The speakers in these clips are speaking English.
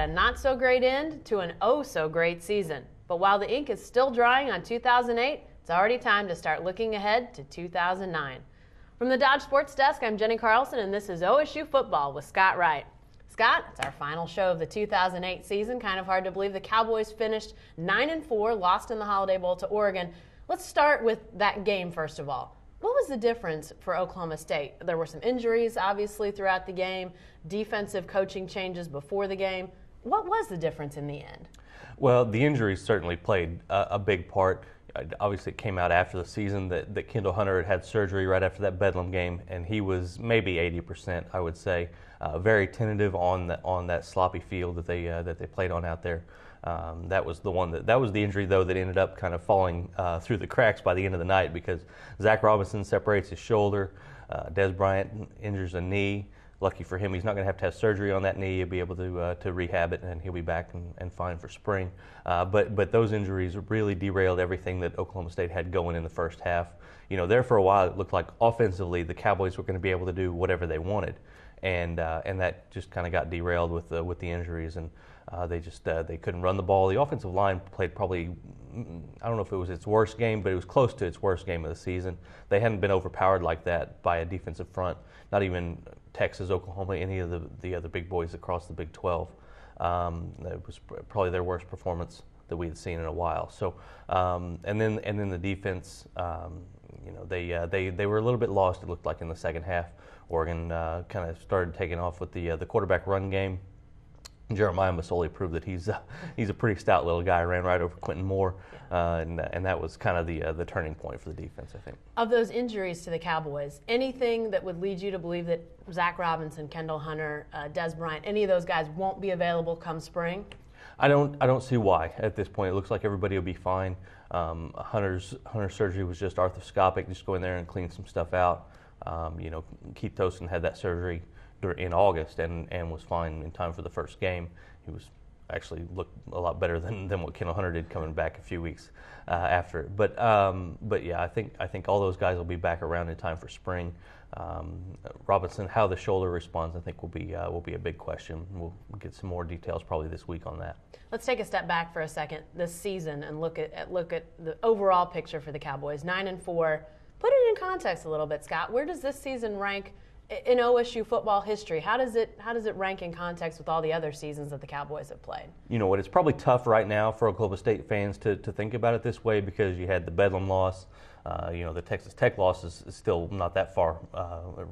a not-so-great end to an oh-so-great season. But while the ink is still drying on 2008, it's already time to start looking ahead to 2009. From the Dodge Sports Desk, I'm Jenny Carlson, and this is OSU Football with Scott Wright. Scott, it's our final show of the 2008 season. Kind of hard to believe the Cowboys finished 9-4, lost in the Holiday Bowl to Oregon. Let's start with that game, first of all. What was the difference for Oklahoma State? There were some injuries, obviously, throughout the game, defensive coaching changes before the game. What was the difference in the end? Well, the injuries certainly played a big part. Obviously, it came out after the season that Kendall Hunter had surgery right after that Bedlam game, and he was maybe 80%, I would say, very tentative on that sloppy field that they played on out there. That was the injury, though, that ended up kind of falling through the cracks by the end of the night, because Zach Robinson separates his shoulder, Des Bryant injures a knee. Lucky for him, he's not going to have surgery on that knee. He'll be able to rehab it, and he'll be back and fine for spring. But those injuries really derailed everything that Oklahoma State had going in the first half. You know, there for a while it looked like offensively the Cowboys were going to be able to do whatever they wanted, and that just kind of got derailed with the injuries, and they couldn't run the ball. The offensive line played probably, I don't know if it was its worst game, but it was close to its worst game of the season. They hadn't been overpowered like that by a defensive front, not even Texas, Oklahoma, any of the other big boys across the Big 12. It was probably their worst performance that we had seen in a while. So, and then the defense, they were a little bit lost. It looked like in the second half. Oregon kind of started taking off with the quarterback run game. Jeremiah Masoli proved that he's a pretty stout little guy. Ran right over Quentin Moore, and that was kind of the turning point for the defense, I think. Of those injuries to the Cowboys, anything that would lead you to believe that Zach Robinson, Kendall Hunter, Des Bryant, any of those guys won't be available come spring? I don't see why at this point. It looks like everybody will be fine. Hunter's surgery was just arthroscopic, just go in there and clean some stuff out. Keith Tosin had that surgery in August and was fine in time for the first game. He was actually looked a lot better than what Kendall Hunter did coming back a few weeks after it. But yeah, I think all those guys will be back around in time for spring. Robinson, how the shoulder responds, I think will be a big question. We'll get some more details probably this week on that. Let's take a step back for a second this season and look at the overall picture for the Cowboys. 9-4. Put it in context a little bit, Scott. Where does this season rank in OSU football history? How does it rank in context with all the other seasons that the Cowboys have played? You know what? It's probably tough right now for Oklahoma State fans to think about it this way, because you had the Bedlam loss. The Texas Tech loss is still not that far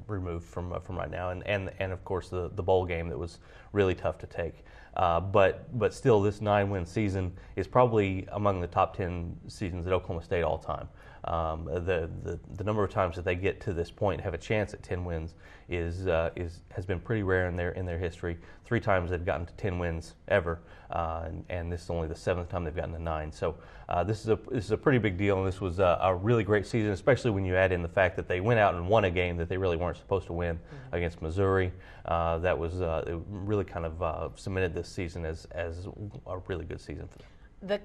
removed from right now, and of course the bowl game that was really tough to take. But still, this 9-win season is probably among the top 10 seasons at Oklahoma State all time. The number of times that they get to this point, have a chance at 10 wins, has been pretty rare in their history. 3 times they've gotten to 10 wins ever, and this is only the 7th time they've gotten to 9. So this is a pretty big deal, and this was a really great season, especially when you add in the fact that they went out and won a game that they really weren't supposed to win against Missouri. That was it really kind of cemented this season as a really good season for them. The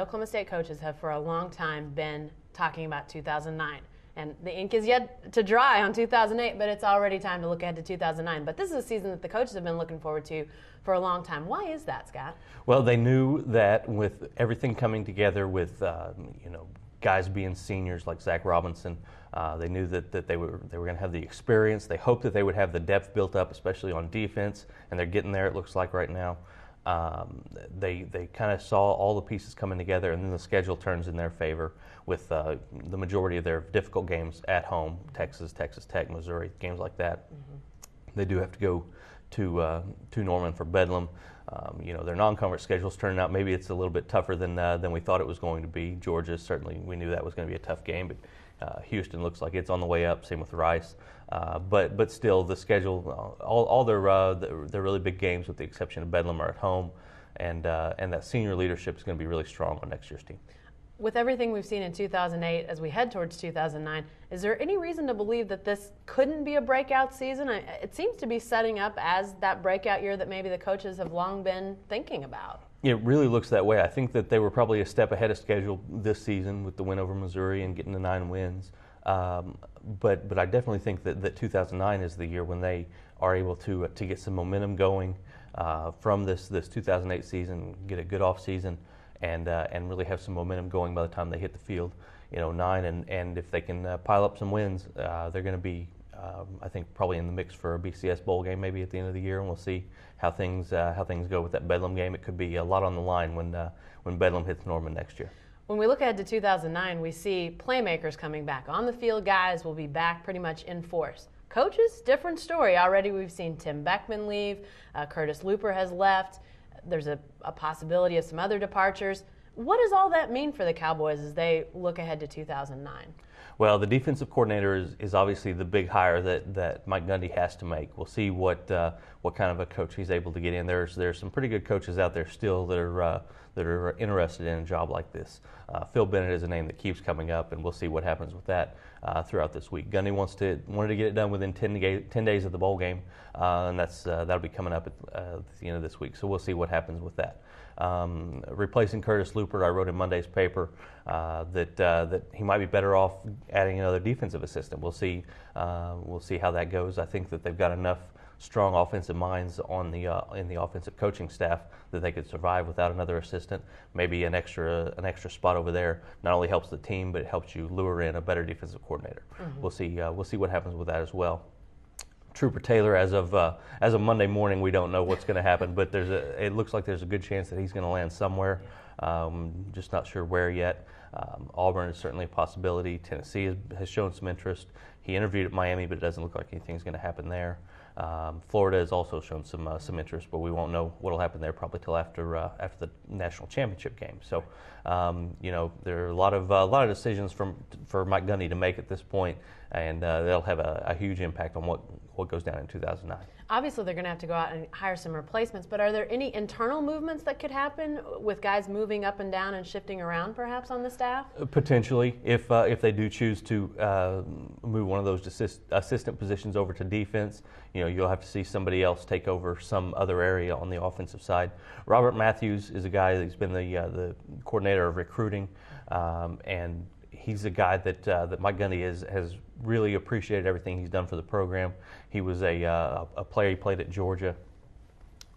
Oklahoma State coaches have for a long time been talking about 2009. And the ink is yet to dry on 2008, but it's already time to look ahead to 2009. But this is a season that the coaches have been looking forward to for a long time. Why is that, Scott? Well, they knew that with everything coming together, with guys being seniors like Zach Robinson, they knew that they were going to have the experience. They hoped that they would have the depth built up, especially on defense, and they're getting there, it looks like, right now. They kind of saw all the pieces coming together, and then the schedule turns in their favor with the majority of their difficult games at home: Texas, Texas Tech, Missouri, games like that. Mm-hmm. They do have to go to Norman for Bedlam. Their non-conference schedule's turning out maybe it's a little bit tougher than we thought it was going to be. Georgia, certainly we knew that was going to be a tough game, but Houston looks like it's on the way up. Same with Rice. But still, the schedule, all their really big games, with the exception of Bedlam, are at home, and that senior leadership is going to be really strong on next year's team. With everything we've seen in 2008 as we head towards 2009, is there any reason to believe that this couldn't be a breakout season? It seems to be setting up as that breakout year that maybe the coaches have long been thinking about. It really looks that way. I think that they were probably a step ahead of schedule this season with the win over Missouri and getting to 9 wins. But I definitely think that 2009 is the year when they are able to get some momentum going. from this 2008 season, get a good off season, and really have some momentum going by the time they hit the field in 09. And if they can pile up some wins, they're going to be, I think, probably in the mix for a BCS bowl game maybe at the end of the year, and we'll see how things go with that Bedlam game. It could be a lot on the line when Bedlam hits Norman next year. When we look ahead to 2009, we see playmakers coming back. On the field guys will be back pretty much in force. Coaches, different story. Already we've seen Tim Beckman leave. Curtis Looper has left. There's a possibility of some other departures. What does all that mean for the Cowboys as they look ahead to 2009? Well, the defensive coordinator is obviously the big hire that Mike Gundy has to make. We'll see what kind of a coach he's able to get in. There's some pretty good coaches out there still that are interested in a job like this. Phil Bennett is a name that keeps coming up, and we'll see what happens with that throughout this week. Gundy wanted to get it done within 10 days of the bowl game, and that'll be coming up at the end of this week. So we'll see what happens with that. Replacing Curtis Looper, I wrote in Monday's paper that he might be better off adding another defensive assistant. We'll see how that goes. I think that they've got enough strong offensive minds on in the offensive coaching staff that they could survive without another assistant. Maybe an extra spot over there not only helps the team, but it helps you lure in a better defensive coordinator. Mm-hmm. We'll see what happens with that as well. Trooper Taylor, as of Monday morning, we don't know what's going to happen, but it looks like there's a good chance that he's going to land somewhere. Just not sure where yet. Auburn is certainly a possibility. Tennessee has shown some interest. He interviewed at Miami, but it doesn't look like anything's going to happen there. Florida has also shown some interest, but we won't know what will happen there probably till after the national championship game. So, there are a lot of decisions for Mike Gundy to make at this point, and they'll have a huge impact on what goes down in 2009. Obviously, they're going to have to go out and hire some replacements, but are there any internal movements that could happen with guys moving up and down and shifting around perhaps on the staff? Potentially, if they do choose to move one of those assistant positions over to defense, you'll have to see somebody else take over some other area on the offensive side. Robert Matthews is a guy that's been the coordinator of recruiting, and he's a guy that Mike Gundy has really appreciated everything he's done for the program. He was a player. He played at Georgia,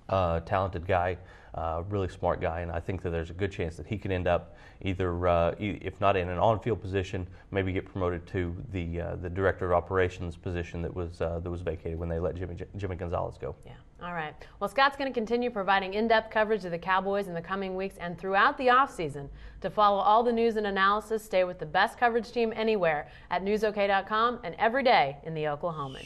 talented guy, really smart guy, and I think that there's a good chance that he could end up either, if not in an on-field position, maybe get promoted to the director of operations position that was vacated when they let Jimmy Gonzalez go. Yeah. All right. Well, Scott's going to continue providing in-depth coverage of the Cowboys in the coming weeks and throughout the offseason. To follow all the news and analysis, stay with the best coverage team anywhere at newsok.com and every day in the Oklahoman.